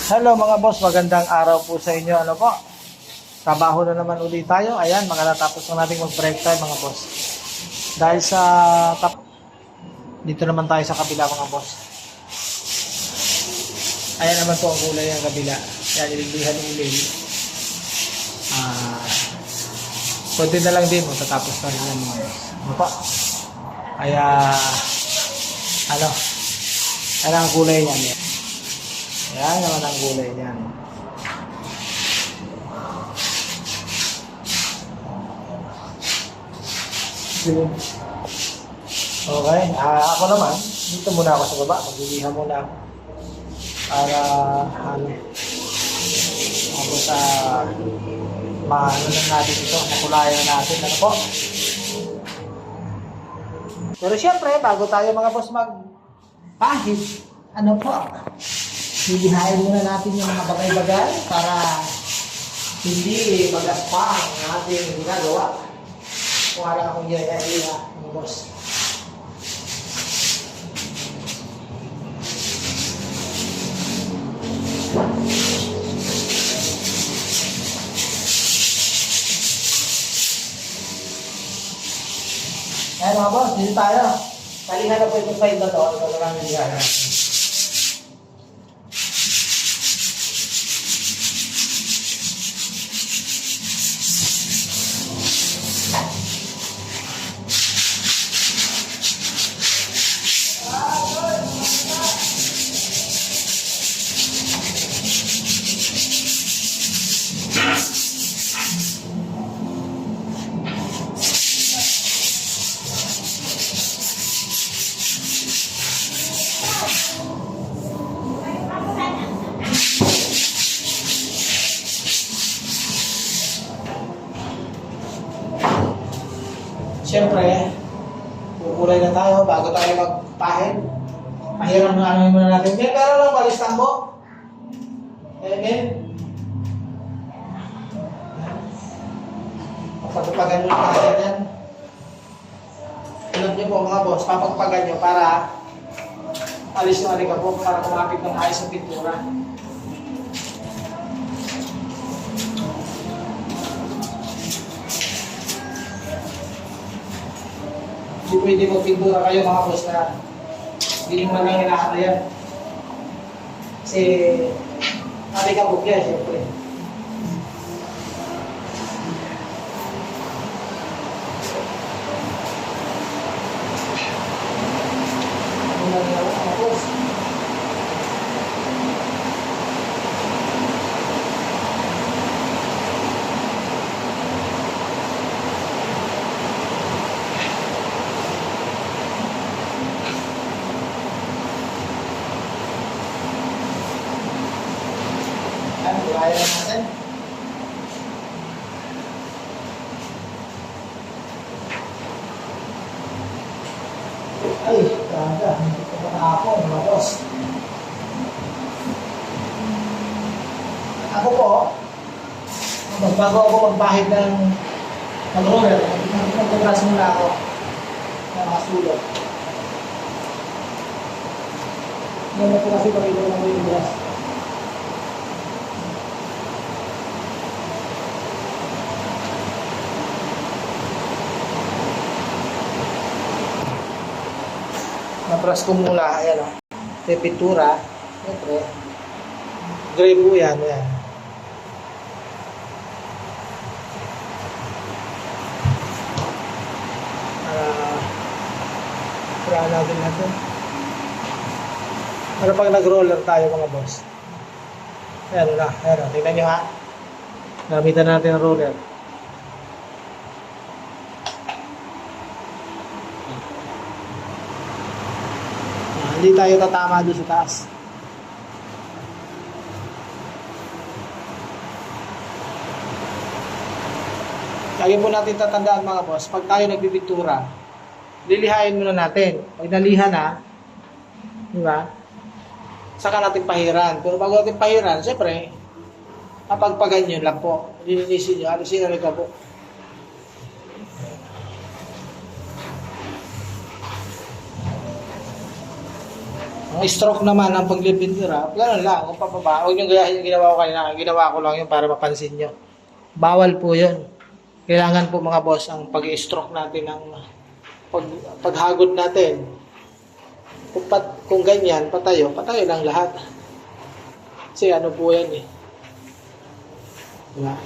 Hello mga boss, magandang araw po sa inyo. Ano po? Trabaho na naman ulit tayo. Ayan, makatapos na natin mag-break time mga boss. Dahil sa dito naman tayo sa kabila mga boss. Ayan naman po ang kulay ng kabila. Ayan, ililihan ulit. Kunti na lang din, matatapos na rin yan mga boss. Ano po? Kaya, ayan ang kulay niyan. Ayan naman ang gulay niyan. Okay, ako naman, dito muna ako sa baba. Magliliha muna ako. Para, ako sa maano lang natin ito, makulayan natin. Ano po? Pero syempre, bago tayo mga boss magpahid, ano po? Hihihain muna natin yung mga bagay-bagay para hindi magaspang ang ating ginagawa. Kung wala akong ginagawa, mga boss. Ayan mga boss, dito tayo. Talihan na po itong side na to. Ito na lang yung hihain natin. Siyempre, kukulay na tayo bago tayo magpahid. Pahiram na ano muna natin. May pero lang balis tambo. Ayan. Papagpagan nyo natin yan. Alam nyo po mga boss, papagpagan nyo para alis yung alikabok para kumapit ng ayos ang pintura. Hindi pwede magpintura kayo mga boss na hindi mo lang hinahanap yan. Kasi alikabok yan, siyempre. Kaya na natin. Ay, ganda. Hindi ko pa ako, mga boss. Ako po, bago ako magpahid ng mag-roller, magpagras muna ako ng mga sulot. Ngayon na po kasi pag-ibig ng mga ibras. Napras ko muna, ayan o. Ito yung pintura. Siyempre, gray po yan, ayan. Puraan natin. Pero pag nag-roller tayo mga boss. Ayan na, ayan o. Tingnan nyo ha. Gamitan natin ang roller. Hindi tayo tatama doon sa taas. Lagi po natin tatandaan mga boss, pag tayo nagbibintura, lilihain muna natin. Pag naliha na, di ba? Saka natin pahiran. Pero bago natin pahiran, siyempre, kapagpagan nyo lang po. Lilinisin nyo, alisin na rin ka po. Ang stroke naman ang paglibintura, gano'n lang, kung pababa. Huwag yung gayahin yung ginawa ko kanina. Ginawa ko lang yun para mapansin nyo. Bawal po yun. Kailangan po mga boss ang pag-stroke natin ng paghagod natin. Kung ganyan, patayo lang lahat. Kasi ano po yan eh. Diba?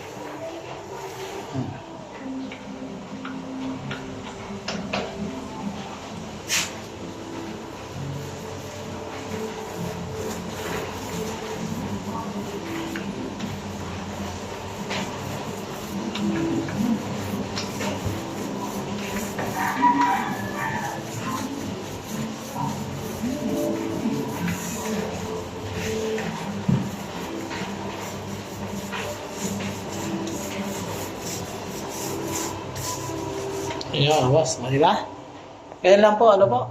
Ayan, boss. Diba? Kaya lang po, ano po?